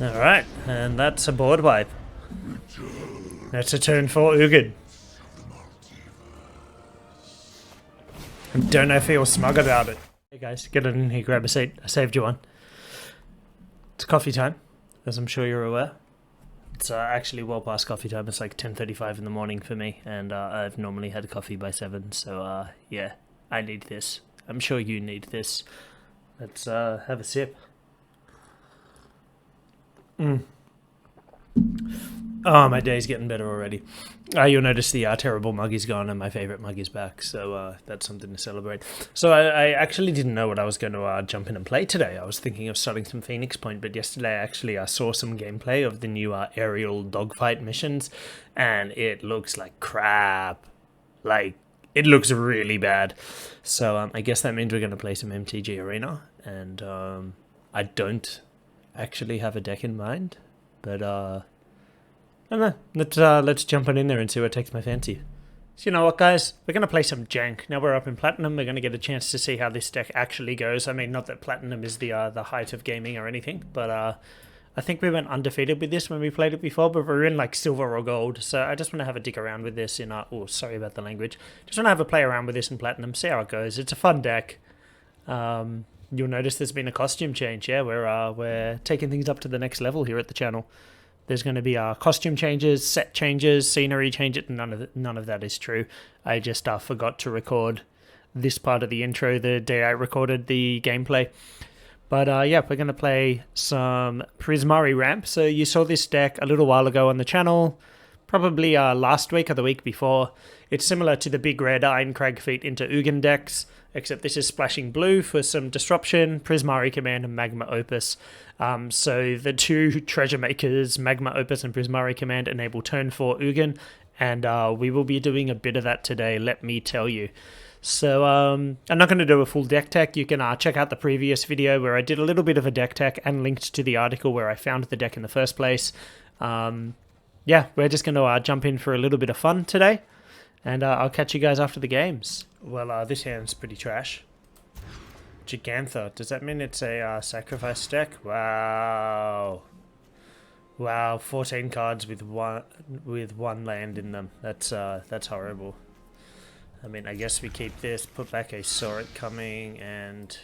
Alright, and that's a board wipe. That's a turn for Ugin. Don't I feel smug about it? Hey guys, get in here, grab a seat. I saved you one. It's coffee time, as I'm sure you're aware. It's actually well past coffee time. It's like 10:35 in the morning for me, and I've normally had coffee by 7, so yeah, I need this. I'm sure you need this. Let's have a sip. Oh, my day's getting better already. You'll notice the terrible mug is gone and my favourite mug is back, so that's something to celebrate. So I actually didn't know what I was going to jump in and play today. I was thinking of starting some Phoenix Point, but yesterday actually I saw some gameplay of the new aerial dogfight missions, and it looks like crap. Like, it looks really bad. So I guess that means we're going to play some MTG Arena, and I don't actually have a deck in mind, but I don't know. Let's jump on in there and see what takes my fancy. So you know what, guys? We're going to play some jank. Now we're up in Platinum. We're going to get a chance to see how this deck actually goes. I mean, not that Platinum is the height of gaming or anything, but I think we went undefeated with this when we played it before, but we're in like silver or gold. So I just want to have a dig around with this in oh, sorry about the language. Just want to have a play around with this in Platinum, see how it goes. It's a fun deck. You'll notice there's been a costume change. Yeah, we're taking things up to the next level here at the channel. There's going to be costume changes, set changes, scenery changes. None of that is true. I just forgot to record this part of the intro the day I recorded the gameplay. But yeah, we're going to play some Prismari Ramp. So you saw this deck a little while ago on the channel, probably last week or the week before. It's similar to the big red Ironcrag Feet into Ugin decks, except this is splashing blue for some disruption, Prismari Command and Magma Opus. So the two treasure makers, Magma Opus and Prismari Command, enable turn 4 Ugin, and we will be doing a bit of that today, let me tell you. So I'm not going to do a full deck tech. You can check out the previous video where I did a little bit of a deck tech and linked to the article where I found the deck in the first place. Yeah, we're just going to jump in for a little bit of fun today, and I'll catch you guys after the games. Well, this hand's pretty trash. Gigantha. Does that mean it's a sacrifice deck? Wow. Wow, 14 cards with one land in them. That's horrible. I mean, I guess we keep this, put back a Saw It Coming, and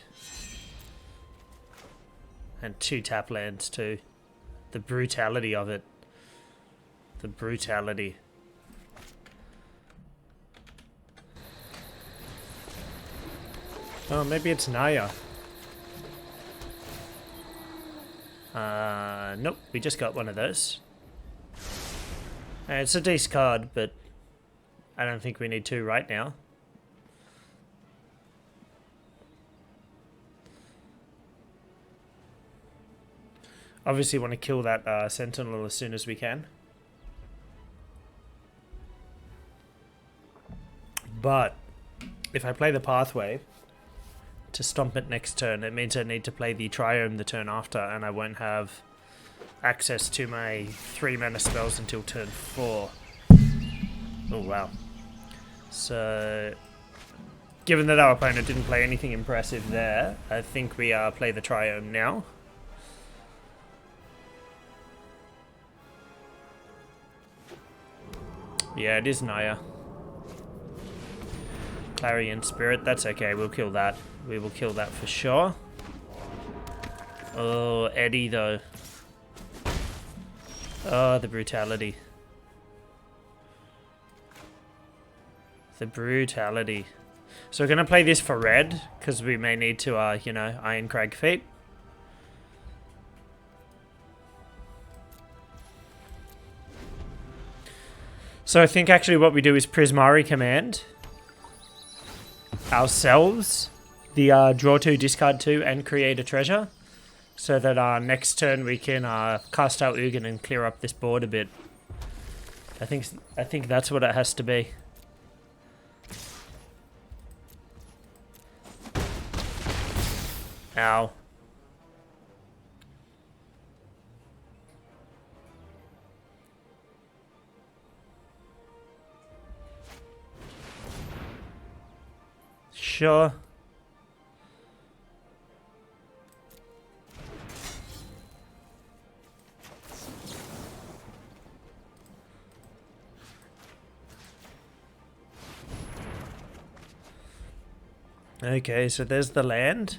2 tap lands too. The brutality of it. The brutality. Oh, maybe it's Naya. Nope, we just got one of those. It's a decent card, but I don't think we need 2 right now. Obviously want to kill that Sentinel as soon as we can. But if I play the Pathway to stomp it next turn, it means I need to play the Triome the turn after, and I won't have access to my 3 mana spells until turn 4. Oh wow. So given that our opponent didn't play anything impressive there, I think we play the Triome now. Yeah, it is Naya. Clarion Spirit, that's okay, we'll kill that. We will kill that for sure. Oh, Eddie though. Oh, the brutality. The brutality. So we're going to play this for red, because we may need to, you know, Ironcrag Feet. So I think actually what we do is Prismari Command ourselves, the draw 2, discard 2, and create a treasure, so that next turn we can cast out Ugin and clear up this board a bit. I think that's what it has to be. Ow. Sure. Okay, so there's the land.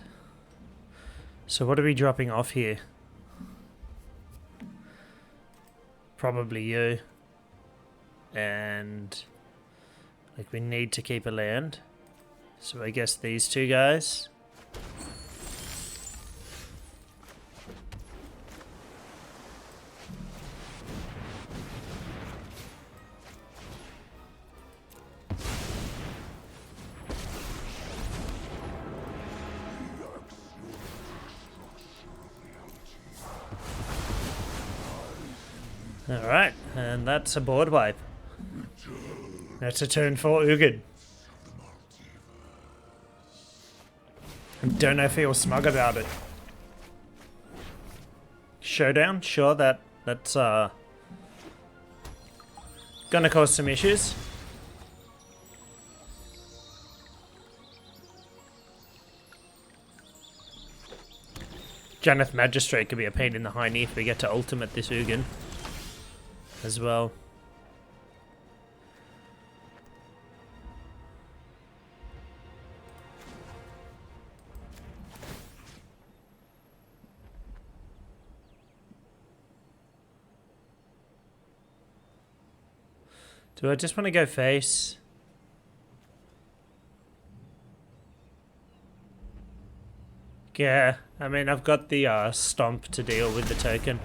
So what are we dropping off here? Probably you. And like we need to keep a land. So I guess these two guys. Alright, and that's a board wipe. That's a turn for Ugin. I don't know if he was smug about it. Showdown? Sure, that's gonna cause some issues. Janeth Magistrate could be a pain in the hiney if we get to ultimate this Ugin as well. Do I just want to go face? Yeah, I mean, I've got the stomp to deal with the token.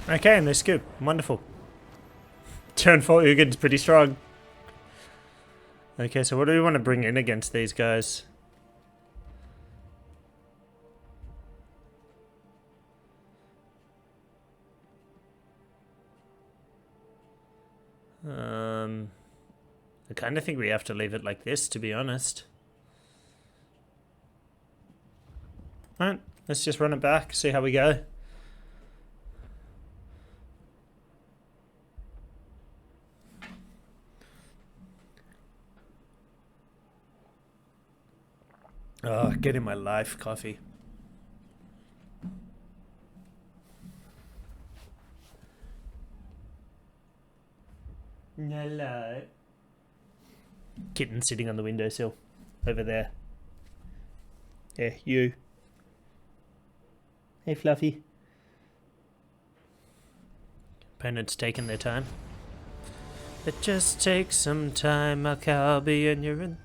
Okay, and they scoop. Wonderful. Turn 4 Ugin's pretty strong. Okay, so what do we want to bring in against these guys? I kind of think we have to leave it like this, to be honest. Alright, let's just run it back, see how we go. Oh, get in my life, coffee. Hello. Kitten sitting on the windowsill. Over there. Yeah, you. Hey, Fluffy. Opponent's taking their time. It just takes some time, Maccabi, and you're in.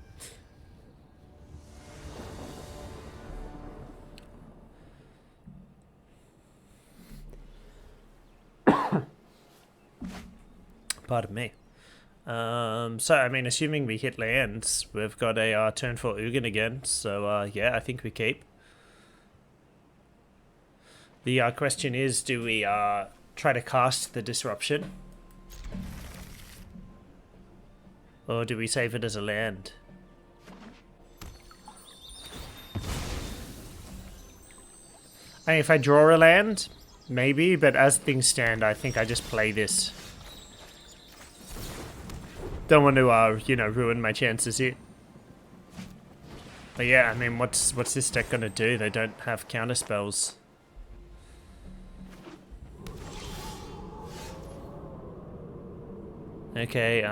Pardon me. So, I mean, assuming we hit lands, we've got a turn for Ugin again. So, yeah, I think we keep. The question is, do we try to cast the disruption? Or do we save it as a land? I mean, if I draw a land, maybe, but as things stand, I think I just play this. Don't want to, you know, ruin my chances here. But yeah, I mean, what's this deck gonna do? They don't have counter spells. Okay,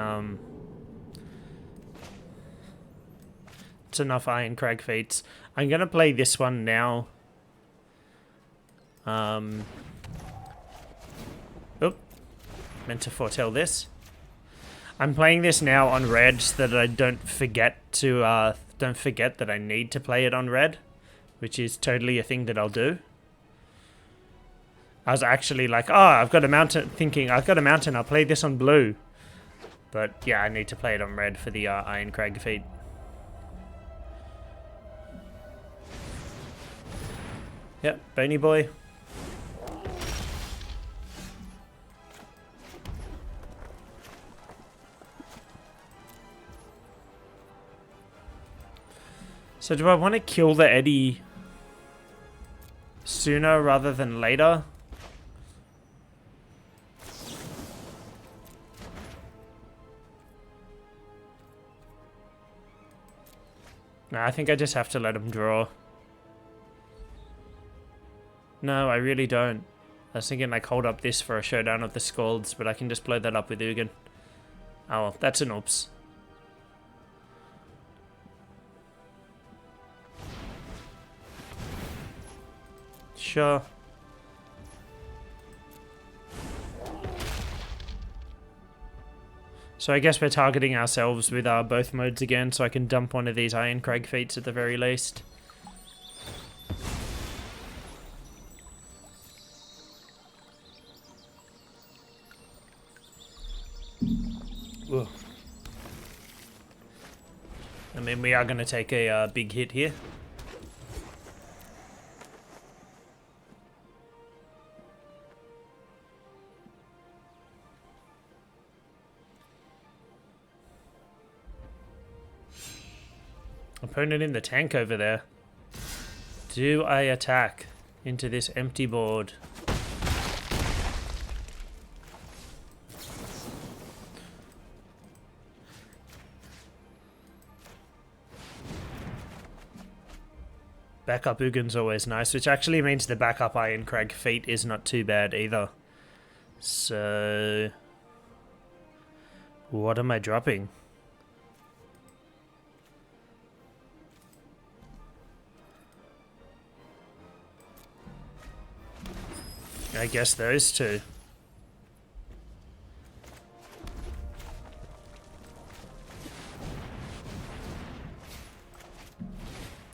it's enough Iron Crag feats. I'm gonna play this one now. Oop, meant to foretell this. I'm playing this now on red so that I don't forget that I need to play it on red, which is totally a thing that I'll do. I was actually like, oh, I've got a mountain, thinking I've got a mountain, I'll play this on blue. But yeah, I need to play it on red for the Iron Crag defeat. Yep, Bony Boy. So do I want to kill the Eddie sooner rather than later. No, I think I just have to let him draw. No, I really don't. I was thinking like hold up this for a showdown of the Scalds, but I can just blow that up with Ugin. Oh well, that's an oops. Sure. So I guess we're targeting ourselves with both modes again, so I can dump one of these Iron Crag feats at the very least. Whoa. I mean, we are going to take a big hit here. Opponent in the tank over there. Do I attack into this empty board? Backup Ugin's always nice, which actually means the backup Iron Crag feat is not too bad either. So... what am I dropping? I guess those two.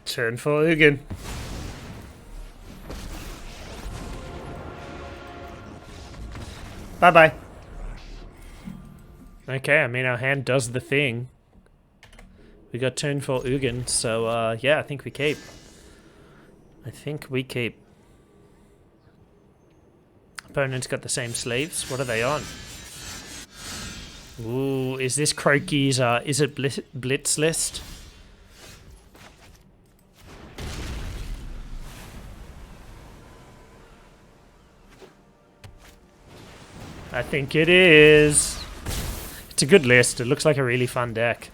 Turn for Ugin. Bye-bye. Okay, I mean, our hand does the thing. We got turn for Ugin, so, yeah, I think we keep. I think we keep. Opponent's got the same sleeves. What are they on? Ooh, is this Croaky's, is it Blitz list? I think it is. It's a good list. It looks like a really fun deck.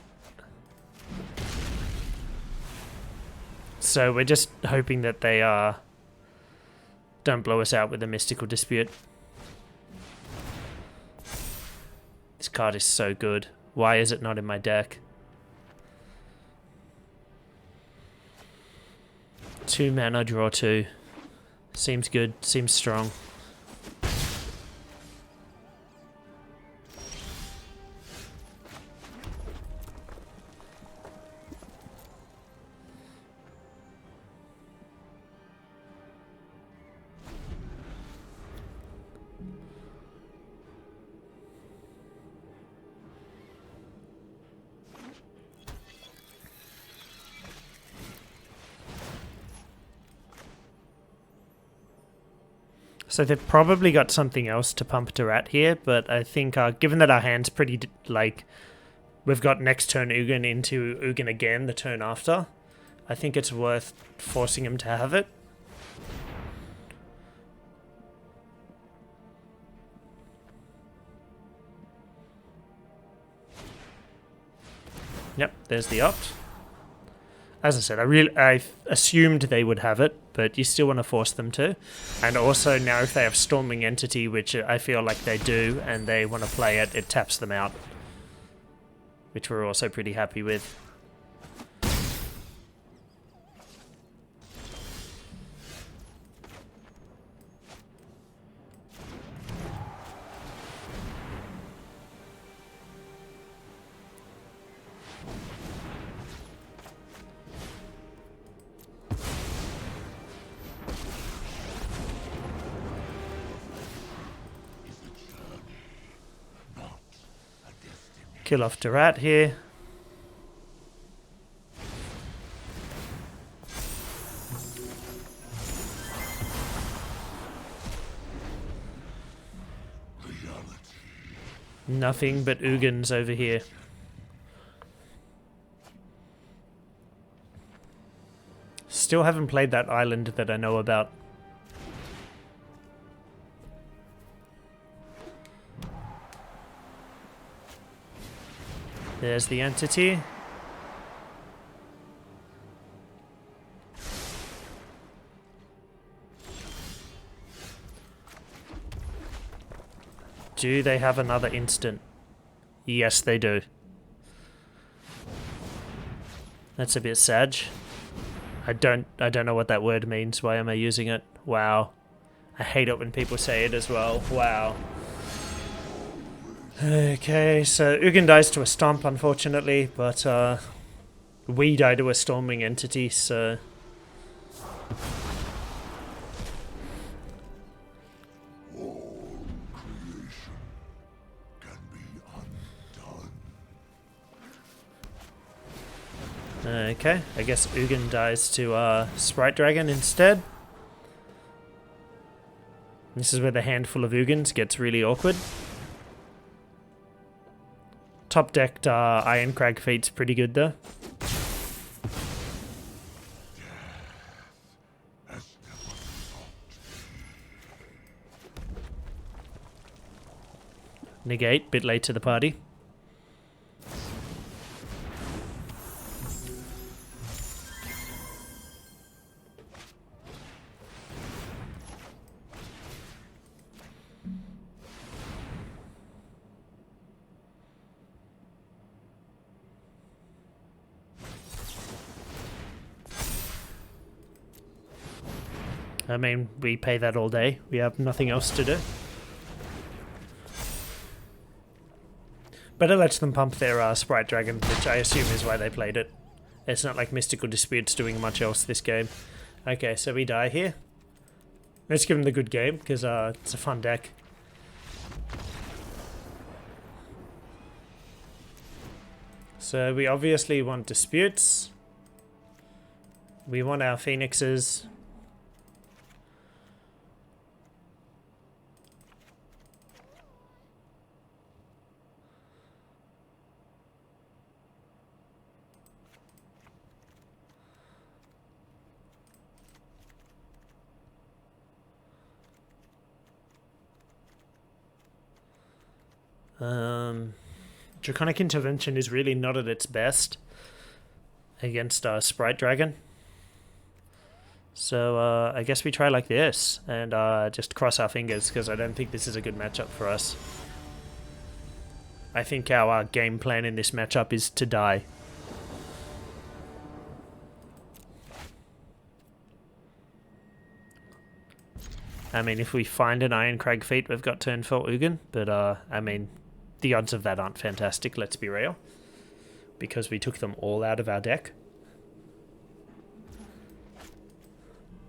So we're just hoping that they don't blow us out with a Mystical Dispute. This card is so good. Why is it not in my deck? 2 mana, draw 2. Seems good. Seems strong. So they've probably got something else to pump to rat here, but I think given that our hand's pretty, like, we've got next turn Ugin into Ugin again the turn after, I think it's worth forcing him to have it. Yep, there's the opt. As I said, I assumed they would have it, but you still want to force them to. And also now if they have Storming Entity, which I feel like they do, and they want to play it, it taps them out. Which we're also pretty happy with. Kill off Durat here. Nothing but Ugins over here. Still haven't played that island that I know about. There's the entity. Do they have another instant? Yes, they do. That's a bit sad. I don't know what that word means. Why am I using it? Wow. I hate it when people say it as well. Wow. Okay, so Ugin dies to a stomp, unfortunately, but we die to a storming entity, so... Okay, I guess Ugin dies to Sprite Dragon instead. This is where the handful of Ugins gets really awkward. Top decked Iron Crag feat's pretty good though. Negate, bit late to the party. I mean, we pay that all day. We have nothing else to do. But it lets them pump their Sprite Dragon, which I assume is why they played it. It's not like Mystical Dispute's doing much else this game. Okay, so we die here. Let's give them the good game, because it's a fun deck. So we obviously want Disputes. We want our Phoenixes. Draconic Intervention is really not at its best against Sprite Dragon. So I guess we try like this and just cross our fingers, because I don't think this is a good matchup for us. I think our game plan in this matchup is to die. I mean, if we find an Iron Crag feat, we've got turn 4 Ugin, but I mean, the odds of that aren't fantastic, let's be real, because we took them all out of our deck.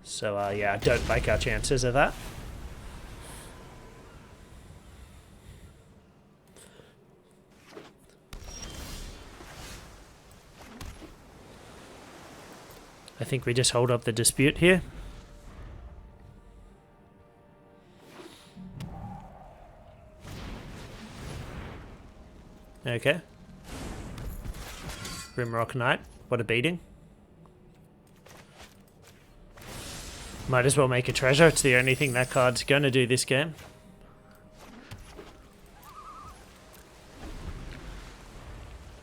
So yeah, I don't like our chances of that. I think we just hold up the dispute here. Okay. Grimrock Knight, what a beating. Might as well make a treasure, it's the only thing that card's gonna do this game.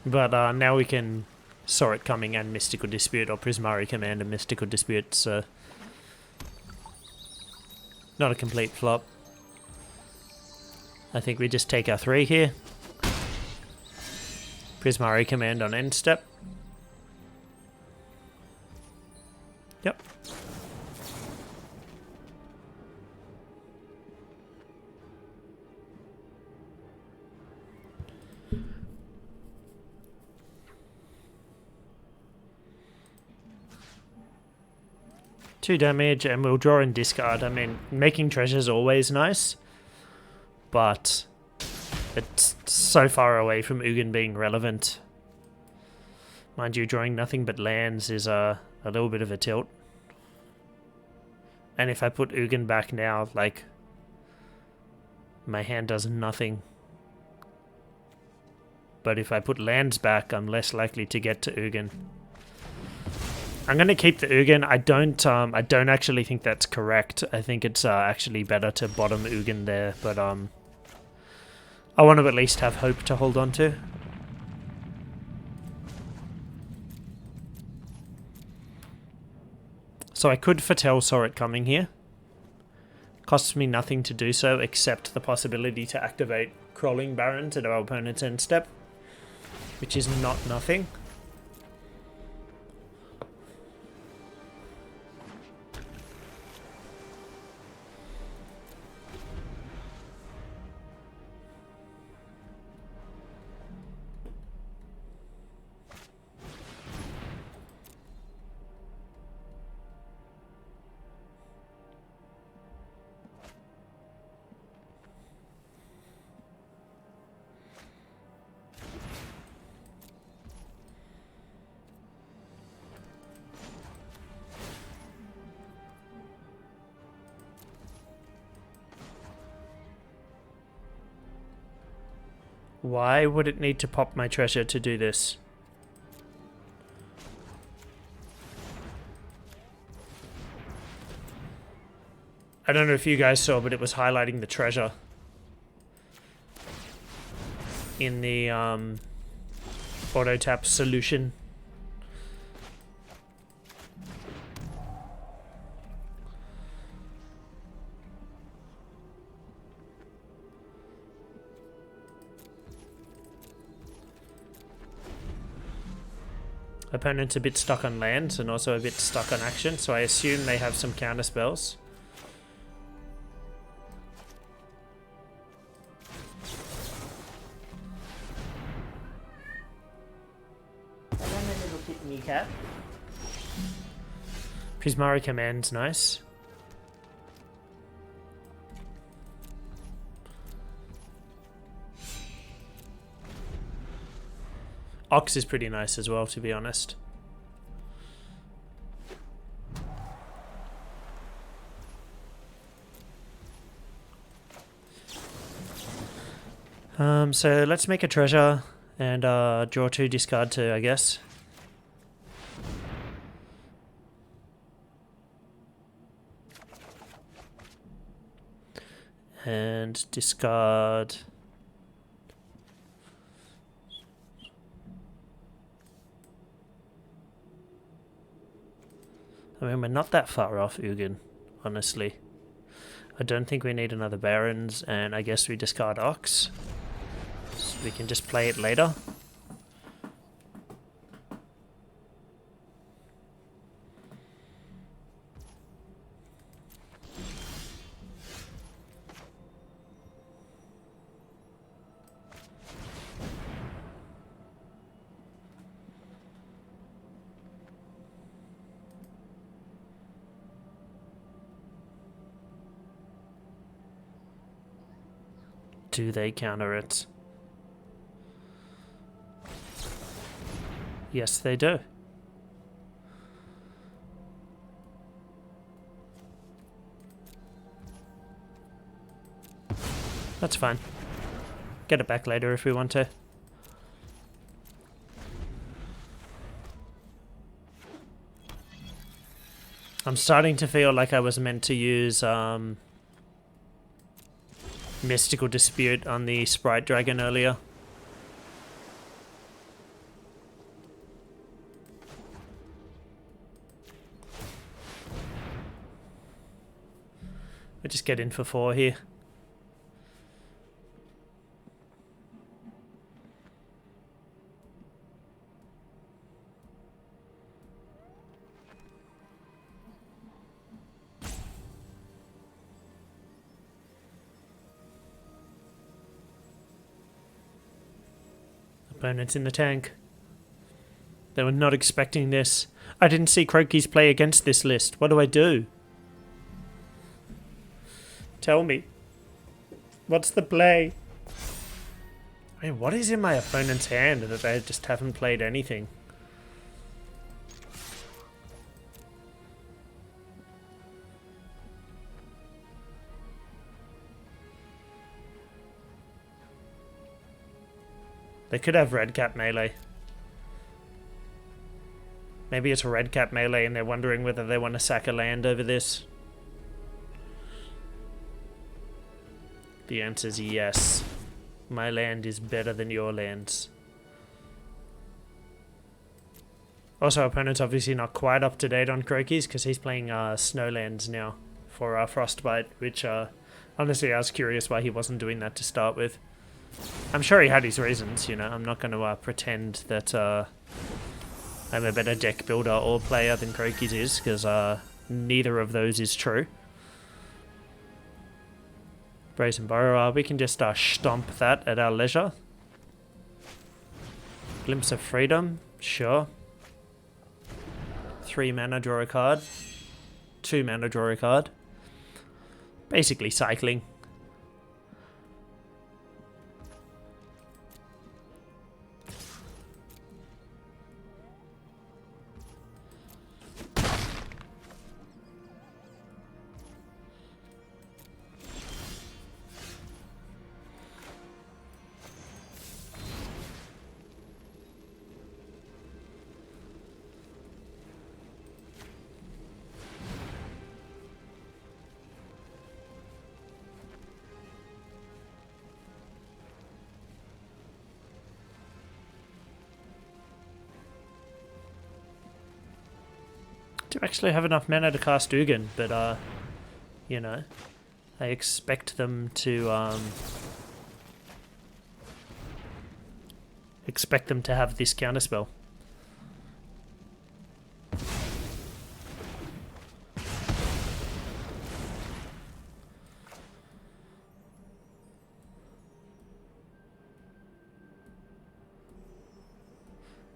But now we can saw it coming and Mystical Dispute, or Prismari Command and Mystical Dispute, so... Not a complete flop. I think we just take our 3 here. Prismari Command on end step. Yep. Two damage and we'll draw and discard. I mean, making treasure is always nice, but it's so far away from Ugin being relevant. Mind you, drawing nothing but lands is a little bit of a tilt. And if I put Ugin back now, like, my hand does nothing. But if I put lands back, I'm less likely to get to Ugin. I'm going to keep the Ugin. I don't actually think that's correct. I think it's actually better to bottom Ugin there, but I want to at least have hope to hold on to. So I could foretell saw it coming here. Costs me nothing to do so except the possibility to activate Crawling Barrens at our opponent's end step, which is not nothing. Why would it need to pop my treasure to do this? I don't know if you guys saw, but it was highlighting the treasure in the auto tap solution. Opponent's a bit stuck on lands and also a bit stuck on action, so I assume they have some counter spells. And then a little kit kneecap. Prismari Command's nice. Ox is pretty nice as well, to be honest. So let's make a treasure and draw 2, discard 2, I guess. And discard... I mean, we're not that far off Ugin, honestly. I don't think we need another Barons, and I guess we discard Ox. So we can just play it later. Do they counter it? Yes, they do. That's fine. Get it back later if we want to. I'm starting to feel like I was meant to use Mystical Dispute on the Sprite Dragon earlier. We just get in for 4 here. Opponents in the tank. They were not expecting this. I didn't see Croaky's play against this list. What do I do? Tell me. What's the play? I mean, what is in my opponent's hand that they just haven't played anything? They could have red cap melee. Maybe it's a red cap melee and they're wondering whether they want to sack a land over this. The answer is yes. My land is better than your lands. Also, opponent's obviously not quite up to date on Croakies because he's playing Snowlands now for Frostbite, which honestly I was curious why he wasn't doing that to start with. I'm sure he had his reasons, you know. I'm not going to pretend that I'm a better deck builder or player than Croakies is, because neither of those is true. Brazen Borrower, we can just stomp that at our leisure. Glimpse of Freedom, sure. 3 mana, draw a card. 2 mana, draw a card. Basically cycling. Do actually have enough mana to cast Ugin, but you know, I expect them to have this counterspell.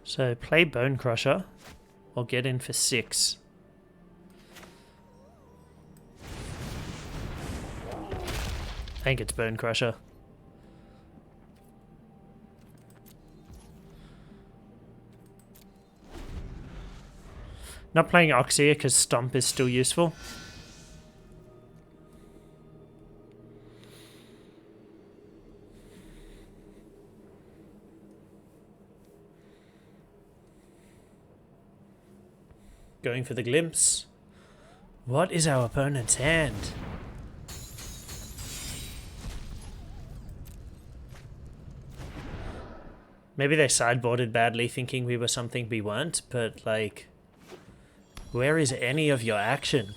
So play Bone Crusher or get in for 6. I think it's Bone Crusher. Not playing Oxia because Stomp is still useful. Going for the Glimpse. What is our opponent's hand? Maybe they sideboarded badly thinking we were something we weren't, but like, where is any of your action?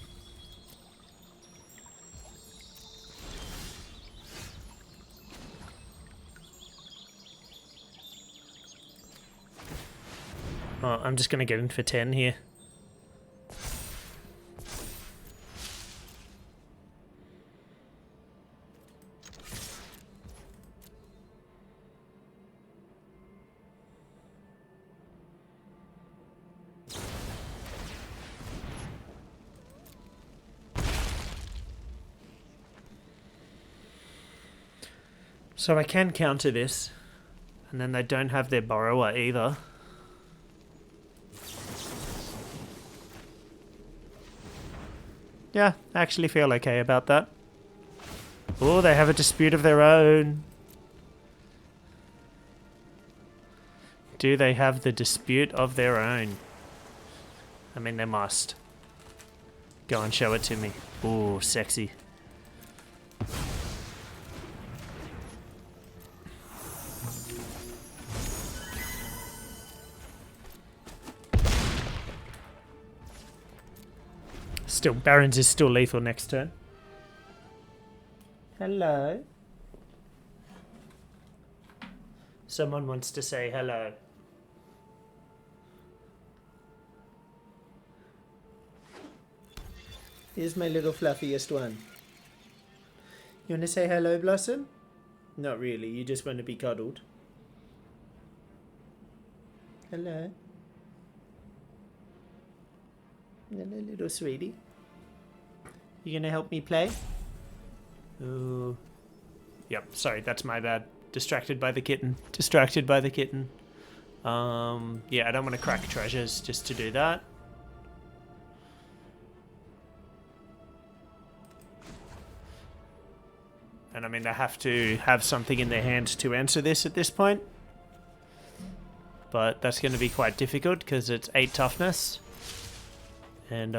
Oh, I'm just gonna get in for 10 here. So I can counter this, and then they don't have their borrower either. Yeah, I actually feel okay about that. Oh, they have a dispute of their own. Do they have the dispute of their own? I mean, they must. Go and show it to me. Ooh, sexy. Still, Barons is still lethal next turn. Hello. Someone wants to say hello. Here's my little fluffiest one. You want to say hello, Blossom? Not really, you just want to be cuddled. Hello. Hello, little sweetie. You gonna help me play? Ooh. Yep, sorry, that's my bad. Distracted by the kitten. Distracted by the kitten. Yeah, I don't want to crack treasures just to do that. And I mean, they have to have something in their hand to answer this at this point. But that's going to be quite difficult because it's 8 toughness. And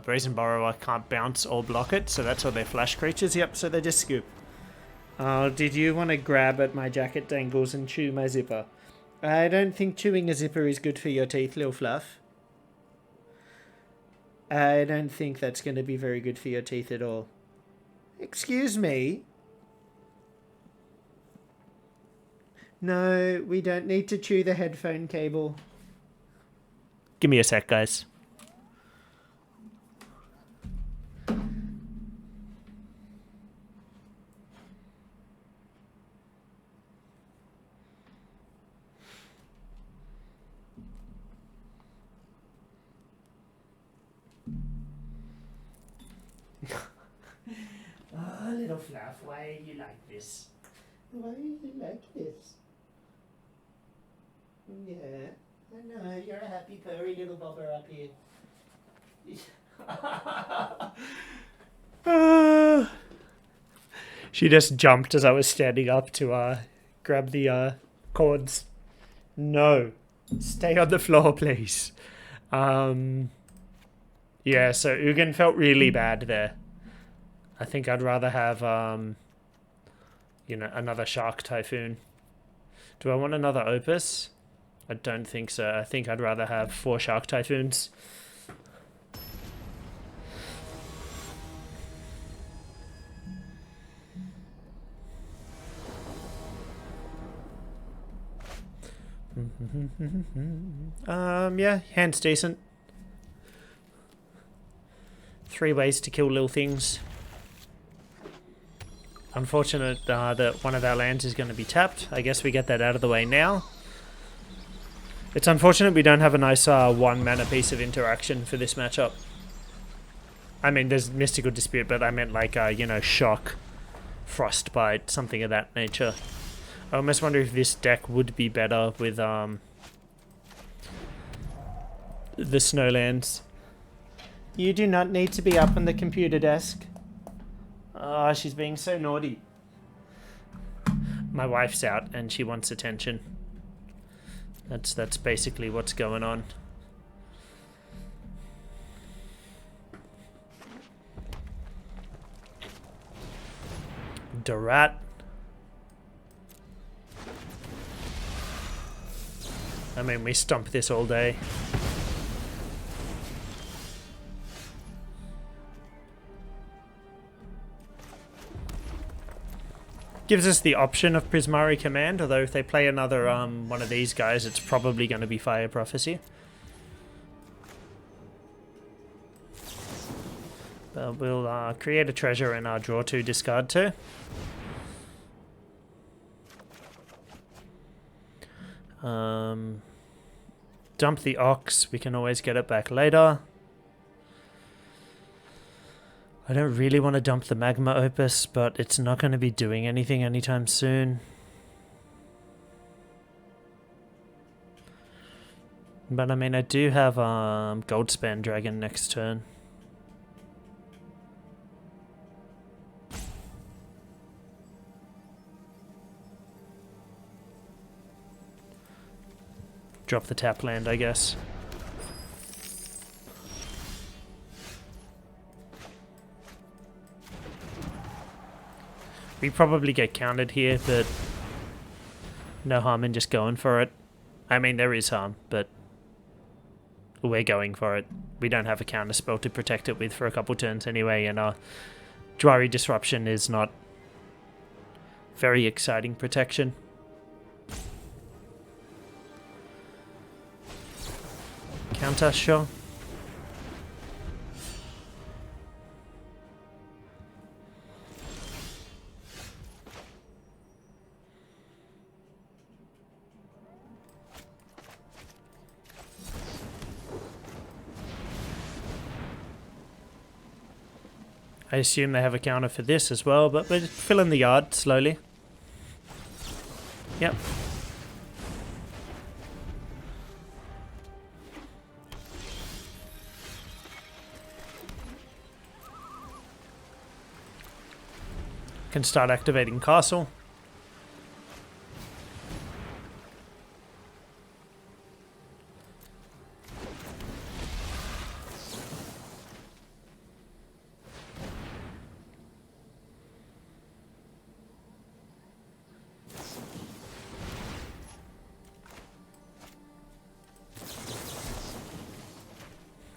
Brazen Borrower can't bounce or block it, so that's all their flash creatures. Yep, so they just scoop. Did you want to grab at my jacket dangles and chew my zipper? I don't think chewing a zipper is good for your teeth, little fluff. I don't think that's going to be very good for your teeth at all. Excuse me? No, we don't need to chew the headphone cable. Give me a sec, guys. Oh, little Fluff, why are you like this? Why are you like this? Yeah, I know, you're a happy furry little bobber up here. She just jumped as I was standing up to grab the cords. No, stay on the floor, please. Yeah, so Ugin felt really bad there. I think I'd rather have, another Shark Typhoon. Do I want another Opus? I don't think so. I think I'd rather have 4 Shark Typhoons. Yeah, hand's decent. 3 ways to kill little things. Unfortunate that one of our lands is going to be tapped. I guess we get that out of the way now. It's unfortunate we don't have a nice 1 mana piece of interaction for this matchup. I mean, there's Mystical Dispute, but I meant like, Shock, Frostbite, something of that nature. I almost wonder if this deck would be better with the Snowlands. You do not need to be up on the computer desk. Oh, she's being so naughty. My wife's out and she wants attention. That's basically what's going on. Dorat. I mean, we stomp this all day. Gives us the option of Prismari Command, although if they play another one of these guys, it's probably going to be Fire Prophecy. But we'll create a treasure and draw 2, discard 2. Dump the Ox, we can always get it back later. I don't really want to dump the Magma Opus, but it's not going to be doing anything anytime soon. But I mean, I do have Goldspan Dragon next turn. Drop the tap land, I guess. We probably get countered here, but no harm in just going for it. I mean, there is harm, but we're going for it. We don't have a counter spell to protect it with for a couple turns anyway, and Dry Disruption is not very exciting protection. Counter, sure. I assume they have a counter for this as well, but we're filling the yard slowly. Yep. Can start activating castle.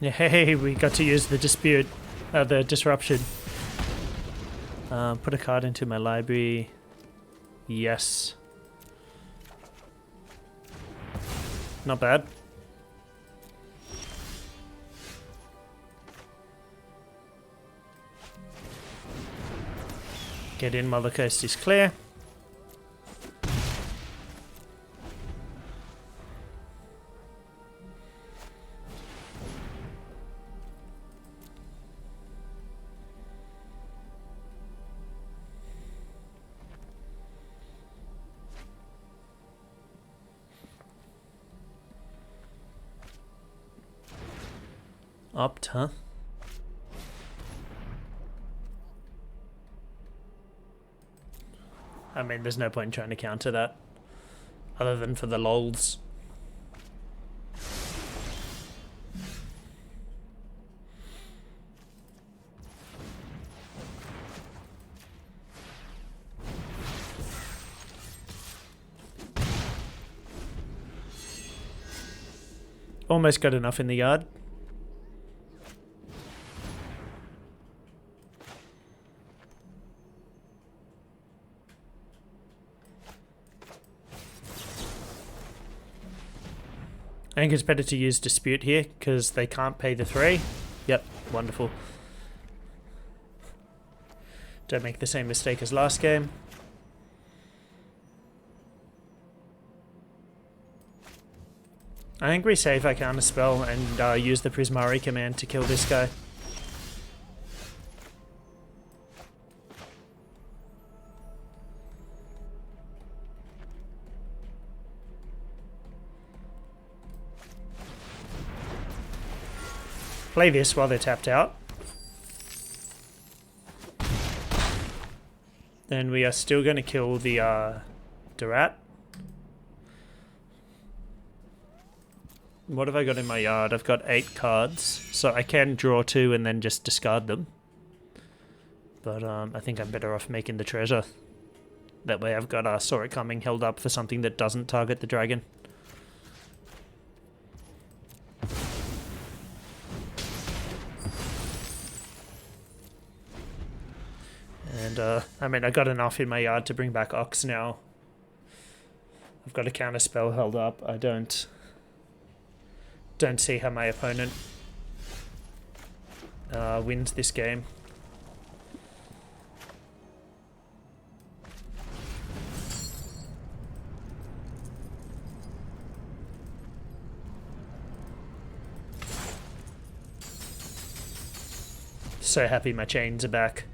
Hey, we got to use the dispute, the disruption. Put a card into my library. Yes. Not bad. Get in while the coast is clear. Opt, huh? I mean, there's no point in trying to counter that, other than for the lols. Almost got enough in the yard. I think it's better to use dispute here because they can't pay the 3. Yep, wonderful. Don't make the same mistake as last game. I think we save our counter spell and use the Prismari command to kill this guy. Play this while they're tapped out. Then we are still going to kill the Durat. What have I got in my yard? I've got 8 cards, so I can draw 2 and then just discard them. But I think I'm better off making the treasure. That way I've got Saw It Coming held up for something that doesn't target the dragon. And I mean, I got enough in my yard to bring back Ox now. I've got a counter spell held up. I don't see how my opponent wins this game. So happy my chains are back.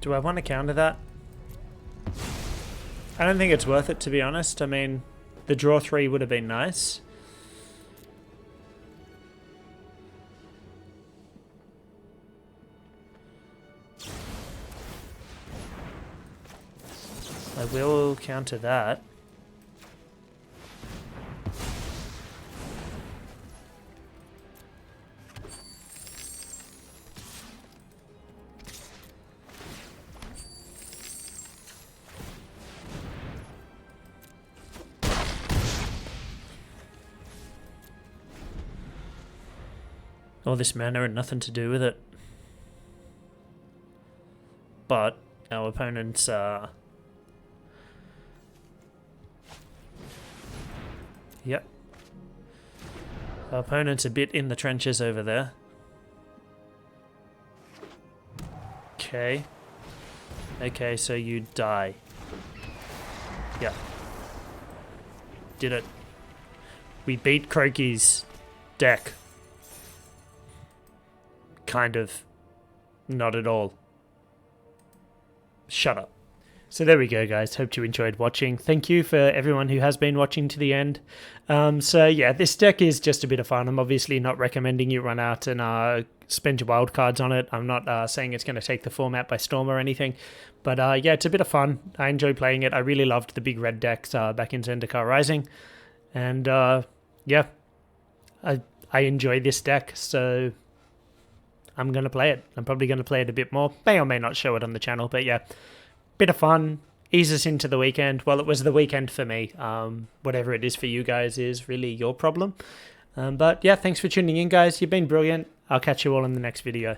Do I want to counter that? I don't think it's worth it, to be honest. I mean, the draw 3 would have been nice. I will counter that. All this mana and nothing to do with it. But our opponent's yep. Our opponent's a bit in the trenches over there. Okay. Okay, so you die. Yeah. Did it. We beat Croaky's deck. Kind of. Not at all. Shut up. So there we go, guys. Hope you enjoyed watching. Thank you for everyone who has been watching to the end. So yeah, this deck is just a bit of fun. I'm obviously not recommending you run out and spend your wild cards on it. I'm not saying it's going to take the format by storm or anything. But yeah, it's a bit of fun. I enjoy playing it. I really loved the big red decks back in Zendikar Rising. And yeah, I enjoy this deck, so I'm going to play it. I'm probably going to play it a bit more. May or may not show it on the channel, but yeah, bit of fun. Ease us into the weekend. Well, it was the weekend for me. Whatever it is for you guys is really your problem. But yeah, thanks for tuning in, guys. You've been brilliant. I'll catch you all in the next video.